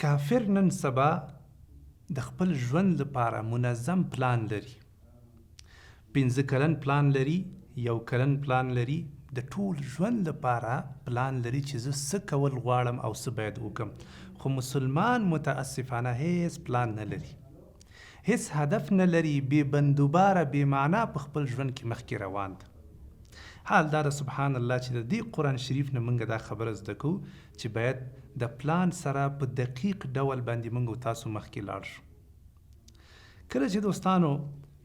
کافر نن سبا د خپل ژوند لپاره منظم پلان لري. 15 کلن پلان لري، 1 کلن پلان لري، د ټول ژوند لپاره پلان لري چې زه څه کول غواړم او څه باید وکم. خو مسلمان متاسفانه هیڅ پلان نه لري، هیڅ هدف نه لري، بې بندوباره بې معنا په خپل ژوند کې مخکې روان ده. حال دا سبحان الله چې د دې قرآن شریف نه موږ دا خبره زده کوو چې باید د پلان سره په دقیق ډول باندې موږ تاسو مخکې لاړ شو. کله چې دوستانو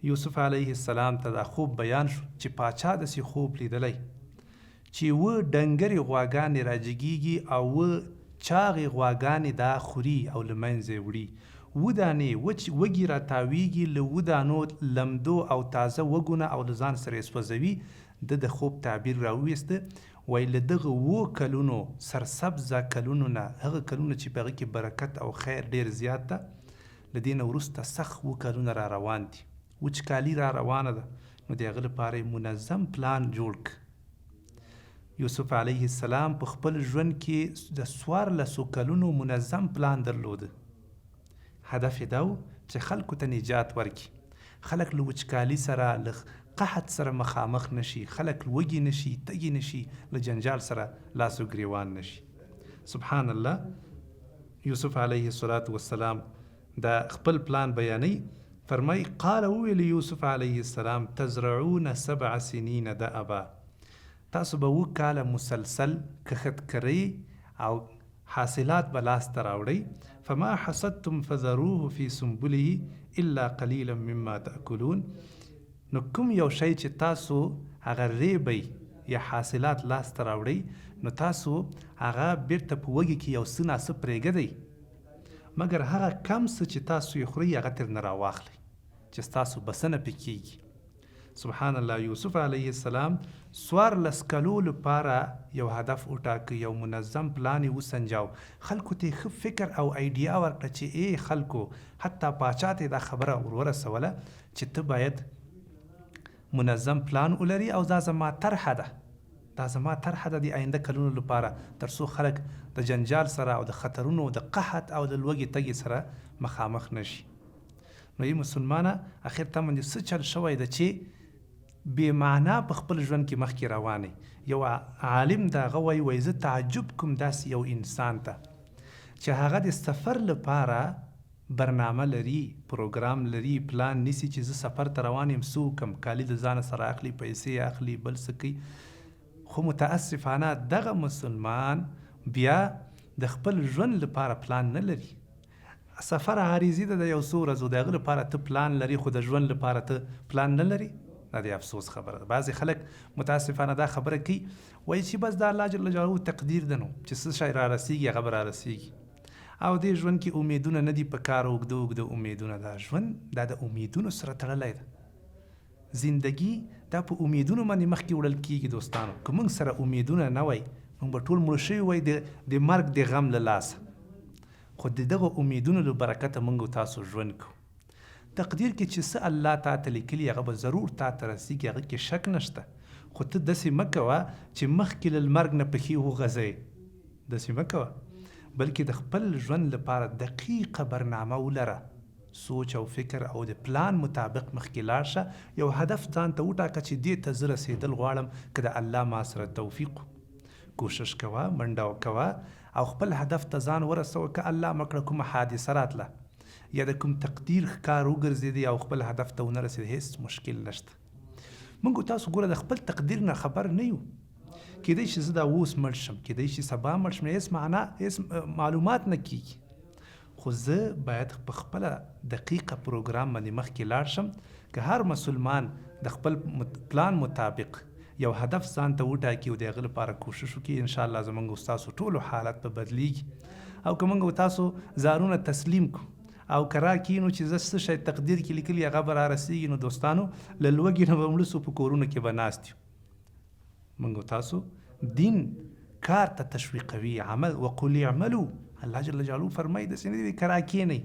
یوسف علیه السلام ته دا خوب بیان شو چې پاچا داسې خوب لیدلی چې و ډنګرې غواګانې راجګیږي او و چاغې غواګانې دا خوري او له منځه وړي، و دانې وږي راتاویږي، له و دانو لمدو او تازه وږونه او له ځان سره یې سوځوي. د خوب تعبیر راوویسته، وایي له دغه 7 کلونو سرسبزه کلونو نه، هغه کلونه چې په هغه کې برکت او خیر ډېر زیات ده، له دې نه وروسته سخت 7 کلونه را روان دي، وچکالي را روانه ده. نو د هغه لپاره یې منظم پلان جوړ کړ. یوسف علیه السلام په خپل ژوند کې د 14 کلونو منظم پلان درلوده. هدف یې دا و چې خلکو ته نجات ورکړي، خلک له وچکالي سره له قحط سره مخامخ نشي، خلک وږي نشي، تږي نشي، له جنجال سره لاس و ګریوان نشي. سبحان الله. یوسف علیه السلام دا خپل پلان بیانوي، فرمای قال ویل یوسف علیه السلام تزرعون 7 سنین دأبا، تاسو به 7 کاله مسلسل کښت کوئ او حاصلات به لاسته راوړئ. فما حصدتم فذروه فی سنبله الا قلیلا مما تأکلون، نو کوم یو شی چې تاسو هغه ریبئ یا حاصلات لاسته راوړئ، نو تاسو هغه بیرته په وږي کې یو څه ناڅه پرېږدئ، مګر هغه کم څه چې تاسو یې خورئ هغه ترې نه راواخلئ چې ستاسو بسنه پې کېږي. سبحان الله. یوسف علیه السلام 14 کلو لپاره یو هدف وټاکه، یو منظم پلان یې وسنجاو، خلکو ته ښه فکر او ایډیا ورکړه چې ای خلکو، حتی پاچا ته دا خبره ورسوله چې ته باید منظم پلان ولري او دا زما طرحه ده، دا زما طرحه ده د آینده کلونو لپاره، تر څو خلک د جنجال سره او د خطرونو د قحط او د لوږې تږي سره مخامخ نشي. نو ای مسلمانه، اخر ته باندې څه چل شوی ده چې بې معنا په خپل ژوند کې مخکې روانې. یو عالم د هغه وایي زه تعجب کوم داسې یو انسان ته چې هغه د سفر لپاره برنامه لري، پروګرام لري، پلان نیسي چې زه سفر ته روان یم، څه وکړم، کالي د ځانه سره اخلي، پیسې اخلي، بل څه کوي. خو متاسفانه دغه مسلمان بیا د خپل ژوند لپاره پلان نه لري. سفر عارضي ده د یو څو ورځو، د هغه لپاره ته پلان لري، خو د ژوند لپاره ته پلان نه لري. دا د افسوس خبره ده. بعضې خلک متاسفانه دا خبره کوي، وایي چې بس د الله جل جلاله تقدیر ده، نو چې څه شی را رسیږي هغه به را رسیږي، او دې ژوند کې امیدونه نه دي په کار، اوږده اوږده امیدونه. دا ژوند دا د امیدونو سره تړلی ده. زندگی دا په امیدونو باندې مخکې وړل کېږي. دوستانو، که موږ سره امیدونه نه وای، موږ به ټول مړه شوي وای د مرګ د غم له لاسه. خو د دغه امیدونو له برکته موږ تاسو ژوند کوو. تقدیر کې چې څه الله تا ته لیکلي هغه به ضرور تا ته رسیږي، هغه کې شک نشته. خو ته داسې مه کوه چې مخکې له المرګ نه پښې وغځوې، داسې مه کوه، بلکې د خپل ژوند لپاره دقیقه برنامه ولره، سوچ او فکر او د پلان مطابق مخکې لاړ شه. یو هدف ځان ته وټاکه چې دې ته زه رسېدل غواړم، که د الله ما سره توفیق، کوشش کوه، منډه وکوه او خپل هدف ته ځان ورسوه. که الله مکړه کومه حادثه راتله یا د کوم تقدیر ښکار وګرځېدی او خپل هدف ته ونه رسېد، هیڅ مشکل نشته. موږ تاسو ګوره د خپل تقدیر نه خبر نه یو. کیدای شي زه دا اوس مړ شم، کیدای شي سبا مړ شم، هیڅ معنا، هیڅ معلومات نه کیږي. خو زه باید په خپله دقیقه پروګرام باندې مخکې لاړ شم. که هر مسلمان د خپل پلان مطابق یو هدف ځان ته وټاکي او د هغه لپاره کوشش وکړي، انشاءالله زموږ ستاسو ټولو حالت به بدلیږي. او که موږ تاسو ځانونه تسلیم کړو او کرا کینو چې زه څه شی تقدیر کې لیکلي هغه به را رسېږي، نو دوستانو له لوږې نه به مړه سو، په کورونو کې به ناست یو. موږ تاسو دین کار ته تشویقوي، عمل وقل اعملوا. الله جل جلاله فرمایي داسې نه دی کرا کینئ،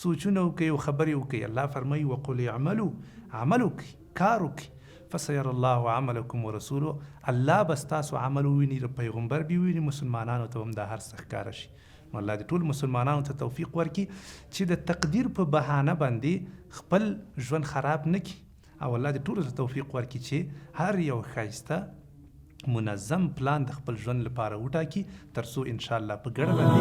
سوچونه وکړئ او خبرې وکړئ. الله فرمایي وقل اعملوا، عمل وکړئ، کار وکړئ، فسیر الله عملکم ورسوله. الله به ستاسو عمل وویني، پیغمبر به وویني، مسلمانانو ته هم دا هر څه ښکاره شي. الله دې ټول مسلمانانو ته توفیق ورکړي چې د تقدیر په بهانه باندې خپل ژوند خراب نه کړي، او الله دې ټولو ته توفیق ورکړي چې هر یو ښایسته منظم پلان د خپل ژوند لپاره وټاکي، تر څو انشاءالله په ګډه باندې